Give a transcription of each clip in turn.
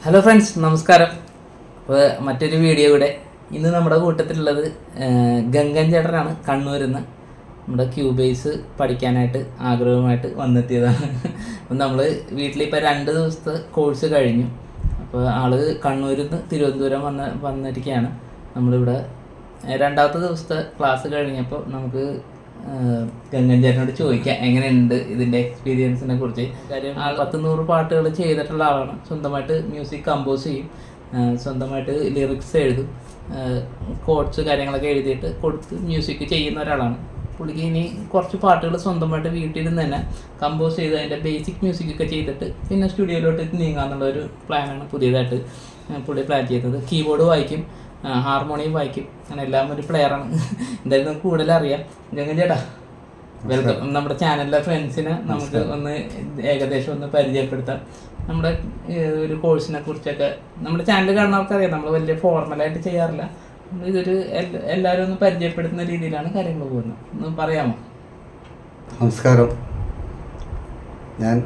Hello friends, നമസ്കാരം. അപ്പോൾ മറ്റൊരു വീഡിയോ ഇവിടെ. ഇന്ന് നമ്മുടെ കൂട്ടത്തിലുള്ളത് ഗംഗൻ ചേട്ടനാണ്. കണ്ണൂരിൽ നിന്ന് നമ്മുടെ ക്യൂബേസ് പഠിക്കാനായിട്ട് ആഗ്രഹമായിട്ട് വന്നെത്തിയതാണ്. അപ്പം നമ്മൾ വീട്ടിലിപ്പോൾ 2 ദിവസത്തെ കോഴ്സ് കഴിഞ്ഞു. അപ്പോൾ ആള് കണ്ണൂരിൽ നിന്ന് തിരുവനന്തപുരം വന്നിരിക്കുകയാണ്. നമ്മളിവിടെ 2ാമത്തെ ദിവസത്തെ ക്ലാസ് കഴിഞ്ഞപ്പോൾ നമുക്ക് ഗംഗൻ ചേട്ടനോട് ചോദിക്കാം എങ്ങനെയുണ്ട് ഇതിൻ്റെ എക്സ്പീരിയൻസിനെ കുറിച്ച്. കാര്യം 100 പാട്ടുകൾ ചെയ്തിട്ടുള്ള ആളാണ്. സ്വന്തമായിട്ട് മ്യൂസിക് കമ്പോസ് ചെയ്യും, സ്വന്തമായിട്ട് ലിറിക്സ് എഴുതും, കോഡ്സ് കാര്യങ്ങളൊക്കെ എഴുതിയിട്ട് കൊടുത്ത് മ്യൂസിക് ചെയ്യുന്ന ഒരാളാണ്. പുള്ളിക്ക് ഇനി കുറച്ച് പാട്ടുകൾ സ്വന്തമായിട്ട് വീട്ടിൽ നിന്ന് തന്നെ കമ്പോസ് ചെയ്ത് അതിൻ്റെ ബേസിക് മ്യൂസിക്കൊക്കെ ചെയ്തിട്ട് പിന്നെ സ്റ്റുഡിയോയിലോട്ട് നീങ്ങാമെന്നുള്ളൊരു പ്ലാനാണ് പുതിയതായിട്ട് പുള്ളി പ്ലാൻ ചെയ്തത്. കീബോർഡ് വായിക്കും, ഹാർമോണിയം വായിക്കും, അങ്ങനെ എല്ലാം ഒരു പ്ലെയറാണ്. എന്തായാലും നമുക്ക് കൂടുതൽ അറിയാം. ഗംഗൻ ചേട്ടാ, വെൽക്കം. നമ്മുടെ ചാനലിലെ ഫ്രണ്ട്സിനെ നമുക്ക് ഒന്ന് ഏകദേശം ഒന്ന് പരിചയപ്പെടുത്താം. നമ്മുടെ ഒരു കോഴ്സിനെ കുറിച്ചൊക്കെ നമ്മുടെ ചാനൽ കാണുന്നവർക്കറിയാം, നമ്മൾ വലിയ ഫോർമലായിട്ട് ചെയ്യാറില്ല. ഇതൊരു എല്ലാവരും ഒന്ന് പരിചയപ്പെടുത്തുന്ന രീതിയിലാണ് കാര്യങ്ങൾ പോകുന്നത്. ഒന്ന് പറയാമോ? നമസ്കാരം, ഞാൻ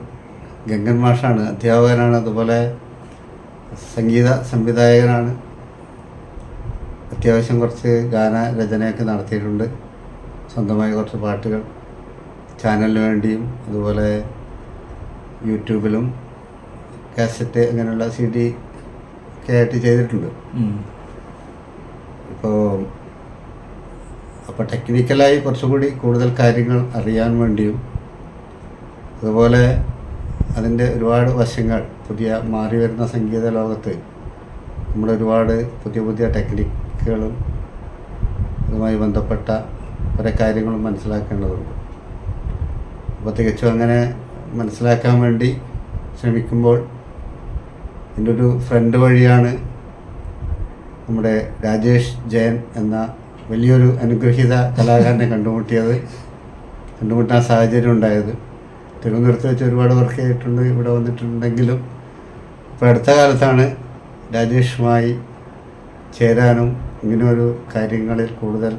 ഗംഗൻ മാഷാണ്. അധ്യാപകനാണ്, അതുപോലെ സംഗീത സംവിധായകനാണ്. അത്യാവശ്യം കുറച്ച് ഗാനരചനയൊക്കെ നടത്തിയിട്ടുണ്ട്. സ്വന്തമായി കുറച്ച് പാട്ടുകൾ ചാനലിന് വേണ്ടിയും അതുപോലെ യൂട്യൂബിലും കാസറ്റ് അങ്ങനെയുള്ള CD ഒക്കെ ആയിട്ട് ചെയ്തിട്ടുണ്ട്. അപ്പോൾ ടെക്നിക്കലായി കുറച്ചുകൂടി കൂടുതൽ കാര്യങ്ങൾ അറിയാൻ വേണ്ടിയും അതുപോലെ അതിൻ്റെ ഒരുപാട് വശങ്ങൾ പുതിയ മാറി വരുന്ന സംഗീത ലോകത്ത് നമ്മുടെ ഒരുപാട് പുതിയ ടെക്നിക്കുകളും അതുമായി ബന്ധപ്പെട്ട പല കാര്യങ്ങളും മനസ്സിലാക്കേണ്ടതുണ്ട്. അപ്പോൾ തികച്ചും അങ്ങനെ മനസ്സിലാക്കാൻ വേണ്ടി ശ്രമിക്കുമ്പോൾ എൻ്റെ ഒരു ഫ്രണ്ട് വഴിയാണ് നമ്മുടെ രാജേഷ് ജയൻ എന്ന വലിയൊരു അനുഗ്രഹീത കലാകാരനെ കണ്ടുമുട്ടാൻ സാഹചര്യം ഉണ്ടായത്. തിരുവനന്തപുരത്ത് വെച്ച് ഒരുപാട് വർക്ക് ചെയ്തിട്ടുണ്ട്, ഇവിടെ വന്നിട്ടുണ്ടെങ്കിലും ഇപ്പോൾ അടുത്ത കാലത്താണ് രാജേഷുമായി ചേരാനും ഇങ്ങനെയൊരു കാര്യങ്ങളിൽ കൂടുതൽ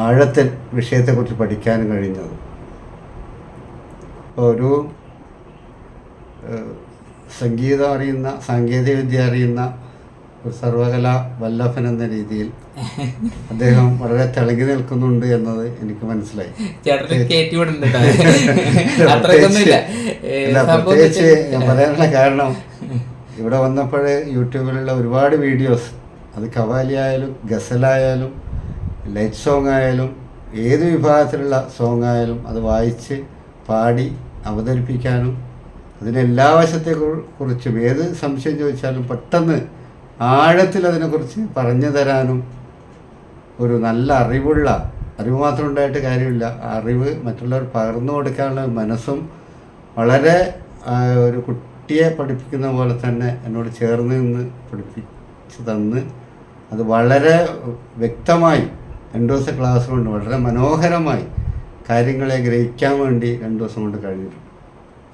ആഴത്തിൽ വിഷയത്തെക്കുറിച്ച് പഠിക്കാനും കഴിഞ്ഞത്. അപ്പോൾ ഒരു സംഗീതം അറിയുന്ന, സാങ്കേതികവിദ്യ അറിയുന്ന ഒരു സർവകലാ വല്ലഭൻ എന്ന രീതിയിൽ അദ്ദേഹം വളരെ തിളങ്ങി നിൽക്കുന്നുണ്ട് എന്നത് എനിക്ക് മനസ്സിലായി. പ്രത്യേകിച്ച് ഞാൻ പറയാനുള്ള കാരണം, ഇവിടെ വന്നപ്പോൾ യൂട്യൂബിലുള്ള ഒരുപാട് വീഡിയോസ്, അത് കവാലി ആയാലും ഗസലായാലും ലൈറ്റ് സോങ് ആയാലും ഏത് വിഭാഗത്തിലുള്ള സോങ് ആയാലും അത് വായിച്ച് പാടി അവതരിപ്പിക്കാനും അതിനെല്ലാ വശത്തെക്കുറിച്ചും ഏത് സംശയം ചോദിച്ചാലും പെട്ടെന്ന് ആഴത്തിൽ അതിനെക്കുറിച്ച് പറഞ്ഞു തരാനും ഒരു നല്ല അറിവ് മാത്രം ഉണ്ടായിട്ട് കാര്യമില്ല, അറിവ് മറ്റുള്ളവർ പകർന്നു കൊടുക്കാനുള്ള മനസ്സും വളരെ ഒരു കുട്ടിയെ പഠിപ്പിക്കുന്ന പോലെ തന്നെ എന്നോട് ചേർന്ന് നിന്ന് പഠിപ്പിച്ച് തന്ന് അത് വളരെ വ്യക്തമായി 2 ദിവസത്തെ ക്ലാസ് കൊണ്ട് വളരെ മനോഹരമായി കാര്യങ്ങളെ ഗ്രഹിക്കാൻ വേണ്ടി 2 ദിവസം കൊണ്ട് കഴിഞ്ഞിട്ടുണ്ട്.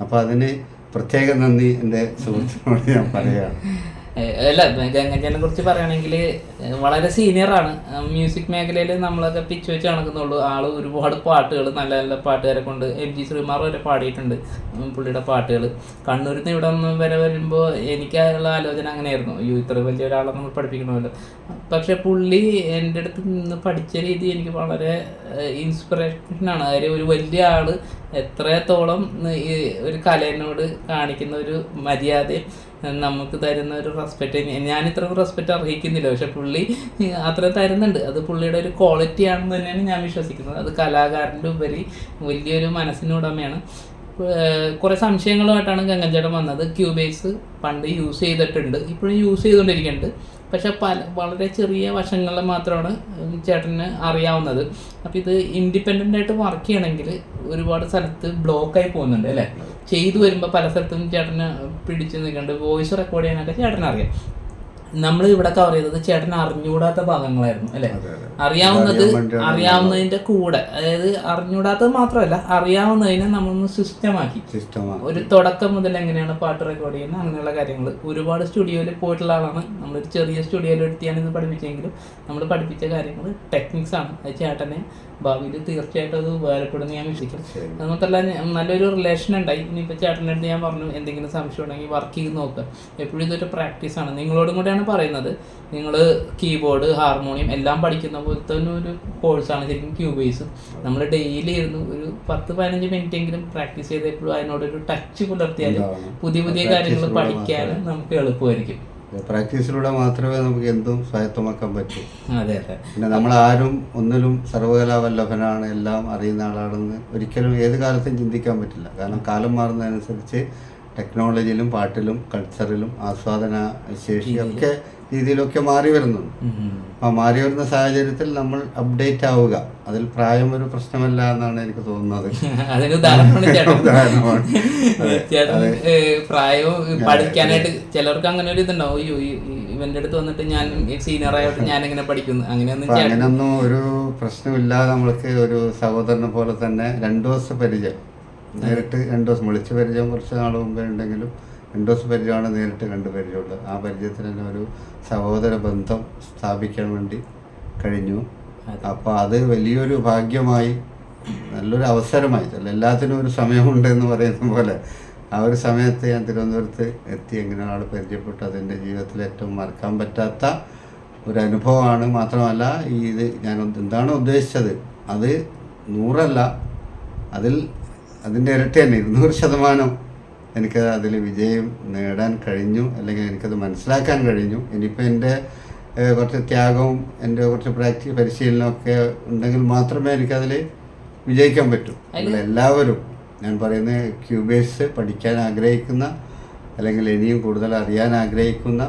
അപ്പോൾ അതിന് പ്രത്യേക നന്ദി എൻ്റെ സുഹൃത്തിനോട് ഞാൻ പറയുകയാണ്. അല്ല, ഗംഗനെ കുറിച്ച് പറയുകയാണെങ്കിൽ വളരെ സീനിയറാണ്. മ്യൂസിക് മേഖലയിൽ നമ്മളൊക്കെ പിച്ച് വെച്ച് നടക്കുന്നുള്ളൂ. ആള് ഒരുപാട് പാട്ടുകൾ നല്ല നല്ല പാട്ടുകാരെ കൊണ്ട് MG ശ്രീകുമാർ വരെ പാടിയിട്ടുണ്ട് പുള്ളിയുടെ പാട്ടുകൾ. കണ്ണൂരിൽ നിന്ന് ഇവിടെ വരെ വരുമ്പോൾ എനിക്കുള്ള ആലോചന അങ്ങനെയായിരുന്നു, ഇത്ര വലിയ ഒരാളെ നമ്മൾ പഠിപ്പിക്കണമല്ലോ. പക്ഷെ പുള്ളി എൻ്റെ അടുത്ത് നിന്ന് പഠിച്ച രീതി എനിക്ക് വളരെ ഇൻസ്പിറേഷനാണ്. കാര്യം ഒരു വലിയ ആൾ എത്രത്തോളം ഒരു കലയോട് കാണിക്കുന്ന ഒരു മര്യാദയും നമുക്ക് തരുന്ന ഒരു റെസ്പെക്റ്റ്, ഞാൻ ഇത്രയും റെസ്പെക്റ്റ് അർഹിക്കുന്നില്ല, പക്ഷെ പുള്ളി അത്ര തരുന്നുണ്ട്. അത് പുള്ളിയുടെ ഒരു ക്വാളിറ്റി ആണെന്ന് തന്നെയാണ് ഞാൻ വിശ്വസിക്കുന്നത്. അത് കലാകാരൻ്റെ ഉപരി വലിയൊരു മനസ്സിനുടമയാണ്. കുറേ സംശയങ്ങളുമായിട്ടാണ് ഗംഗൻ ചേട്ടൻ വന്നത്. ക്യൂബേസ് പണ്ട് യൂസ് ചെയ്തിട്ടുണ്ട്, ഇപ്പോഴും യൂസ് ചെയ്തുകൊണ്ടിരിക്കുന്നുണ്ട്. പക്ഷെ വളരെ ചെറിയ വശങ്ങളിൽ മാത്രമാണ് ചേട്ടന് അറിയാവുന്നത്. അപ്പോൾ ഇത് ഇൻഡിപെൻഡൻ്റ് ആയിട്ട് വർക്ക് ചെയ്യണമെങ്കിൽ ഒരുപാട് സ്ഥലത്ത് ബ്ലോക്കായി പോകുന്നുണ്ട് അല്ലേ? ചെയ്തു വരുമ്പോൾ പല സ്ഥലത്തും ചേട്ടന് പിടിച്ച് നിൽക്കുന്നുണ്ട്. വോയിസ് റെക്കോർഡ് ചെയ്യാനൊക്കെ ചേട്ടനറിയാം. നമ്മൾ ഇവിടെ കവർ ചെയ്തത് ചേട്ടൻ അറിഞ്ഞുകൂടാത്ത ഭാഗങ്ങളായിരുന്നു അല്ലെ. അതെ, അതെ. അറിയാവുന്നതിന്റെ കൂടെ, അതായത് അറിഞ്ഞുകൂടാത്തത് മാത്രമല്ല അറിയാവുന്നതിനെ നമ്മളൊന്ന് സിസ്റ്റമാക്കി. ഒരു തുടക്കം മുതൽ എങ്ങനെയാണ് പാട്ട് റെക്കോർഡ് ചെയ്യുന്നത്, അങ്ങനെയുള്ള കാര്യങ്ങൾ. ഒരുപാട് സ്റ്റുഡിയോയിൽ പോയിട്ടുള്ള ആളാണ്. നമ്മളൊരു ചെറിയ സ്റ്റുഡിയോയിൽ എടുത്തിയാണ് ഇത് പഠിപ്പിച്ചെങ്കിലും നമ്മൾ പഠിപ്പിച്ച കാര്യങ്ങൾ ടെക്നിക്സ് ആണ്. അത് ചേട്ടനെ ഭാവിയിൽ തീർച്ചയായിട്ടും അത് ഉപകാരപ്പെടുന്ന ഞാൻ വിശ്വസിക്കും. അത് മാത്രമല്ല നല്ലൊരു റിലേഷൻ ഉണ്ടായി. ഇനിയിപ്പോൾ ചേട്ടൻ്റെ അടുത്ത് ഞാൻ പറഞ്ഞു എന്തെങ്കിലും സംശയം ഉണ്ടെങ്കിൽ വർക്ക് ചെയ്ത് നോക്കുക. എപ്പോഴും ഇതൊരു പ്രാക്ടീസാണ്. നിങ്ങളോടും കൂടെയാണ് പറയുന്നത്. നിങ്ങൾ കീബോർഡ്, ഹാർമോണിയം എല്ലാം പഠിക്കുന്ന പോലത്തെ ഒരു കോഴ്സാണ് ശരിക്കും ക്യൂബേസ്. നമ്മൾ ഡെയിലി ഇരുന്ന് ഒരു 10-15 മിനിറ്റെങ്കിലും പ്രാക്ടീസ് ചെയ്ത് എപ്പോഴും അതിനോടൊരു ടച്ച് പുലർത്തിയാൽ പുതിയ പുതിയ കാര്യങ്ങൾ പഠിക്കാനും നമുക്ക് എളുപ്പമായിരിക്കും. പ്രാക്ടീസിലൂടെ മാത്രമേ നമുക്ക് എന്തും സ്വായത്തമാക്കാൻ പറ്റൂ. അതെ അതെ. പിന്നെ നമ്മളാരും ഒന്നിലും സർവകലാവല്ലഭനാണ്, എല്ലാം അറിയുന്ന ആളാണെന്ന് ഒരിക്കലും ഏത് കാലത്തും ചിന്തിക്കാൻ പറ്റില്ല. കാരണം കാലം മാറുന്നതനുസരിച്ച് ടെക്നോളജിയിലും പാട്ടിലും കൾച്ചറിലും ആസ്വാദന ശേഷിയൊക്കെ രീതിയിലൊക്കെ മാറി വരുന്നുണ്ട്. ആ മാറി വരുന്ന സാഹചര്യത്തിൽ നമ്മൾ അപ്ഡേറ്റ് ആവുക, അതിൽ പ്രായം ഒരു പ്രശ്നമല്ല എന്നാണ് എനിക്ക് തോന്നുന്നത്. അതിന് ഉദാഹരണമാണ് പ്രായവും പഠിക്കാനായിട്ട്. ചിലർക്ക് അങ്ങനെ ഒരു ഇതുണ്ടാവും, ഇവന്റെ അടുത്ത് വന്നിട്ട് ഞാൻ സീനിയർ ആയിട്ട് ഞാൻ എങ്ങനെ പഠിക്കുന്നു, അങ്ങനെയൊന്നും ഒരു പ്രശ്നമില്ലാതെ നമ്മൾക്ക് ഒരു സഹോദരനെ പോലെ തന്നെ 2 ദിവസം പരിചയം, നേരിട്ട് 2 ദിവസം വിളിച്ച പരിചയം കുറച്ച് നാൾ മുമ്പേ ഉണ്ടെങ്കിലും 2 ദിവസം പരിചയമാണ് നേരിട്ട് കണ്ട് പരിചയമുള്ളത്. ആ പരിചയത്തിൽ തന്നെ ഒരു സഹോദര ബന്ധം സ്ഥാപിക്കാൻ വേണ്ടി കഴിഞ്ഞു. അപ്പോൾ അത് വലിയൊരു ഭാഗ്യമായി, നല്ലൊരു അവസരമായി. എല്ലാത്തിനും ഒരു സമയമുണ്ട് എന്ന് പറയുന്ന പോലെ ആ ഒരു സമയത്ത് ഞാൻ തിരുവനന്തപുരത്ത് എത്തി, എങ്ങനെ ആൾ പരിചയപ്പെട്ടു. അതെൻ്റെ ജീവിതത്തിൽ ഏറ്റവും മറക്കാൻ പറ്റാത്ത ഒരു അനുഭവമാണ്. മാത്രമല്ല ഇത് ഞാൻ എന്താണ് ഉദ്ദേശിച്ചത് അത് 100 അതിൻ്റെ ഇരട്ടി തന്നെ 200% എനിക്ക് അതിൽ വിജയം നേടാൻ കഴിഞ്ഞു, അല്ലെങ്കിൽ എനിക്കത് മനസ്സിലാക്കാൻ കഴിഞ്ഞു. ഇനിയിപ്പോൾ എൻ്റെ കുറച്ച് ത്യാഗവും എൻ്റെ കുറച്ച് പരിശീലനമൊക്കെ ഉണ്ടെങ്കിൽ മാത്രമേ എനിക്കതിൽ വിജയിക്കാൻ പറ്റൂ. എല്ലാവരും ഞാൻ പറയുന്നത് ക്യൂബേസ് പഠിക്കാൻ ആഗ്രഹിക്കുന്ന, അല്ലെങ്കിൽ ഇനിയും കൂടുതൽ അറിയാൻ ആഗ്രഹിക്കുന്ന,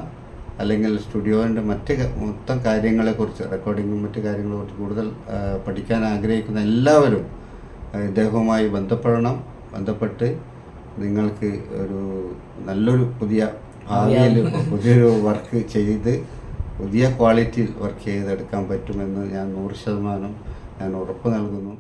അല്ലെങ്കിൽ സ്റ്റുഡിയോൻ്റെ മൊത്തം കാര്യങ്ങളെക്കുറിച്ച്, റെക്കോർഡിങ്ങും മറ്റു കാര്യങ്ങളെക്കുറിച്ച് കൂടുതൽ പഠിക്കാൻ ആഗ്രഹിക്കുന്ന എല്ലാവരും ഇദ്ദേഹവുമായി ബന്ധപ്പെട്ട് നിങ്ങൾക്ക് ഒരു നല്ലൊരു പുതിയൊരു വർക്ക് ചെയ്ത് പുതിയ ക്വാളിറ്റിയിൽ വർക്ക് ചെയ്തെടുക്കാൻ പറ്റുമെന്ന് ഞാൻ 100% ഞാൻ ഉറപ്പ് നൽകുന്നു.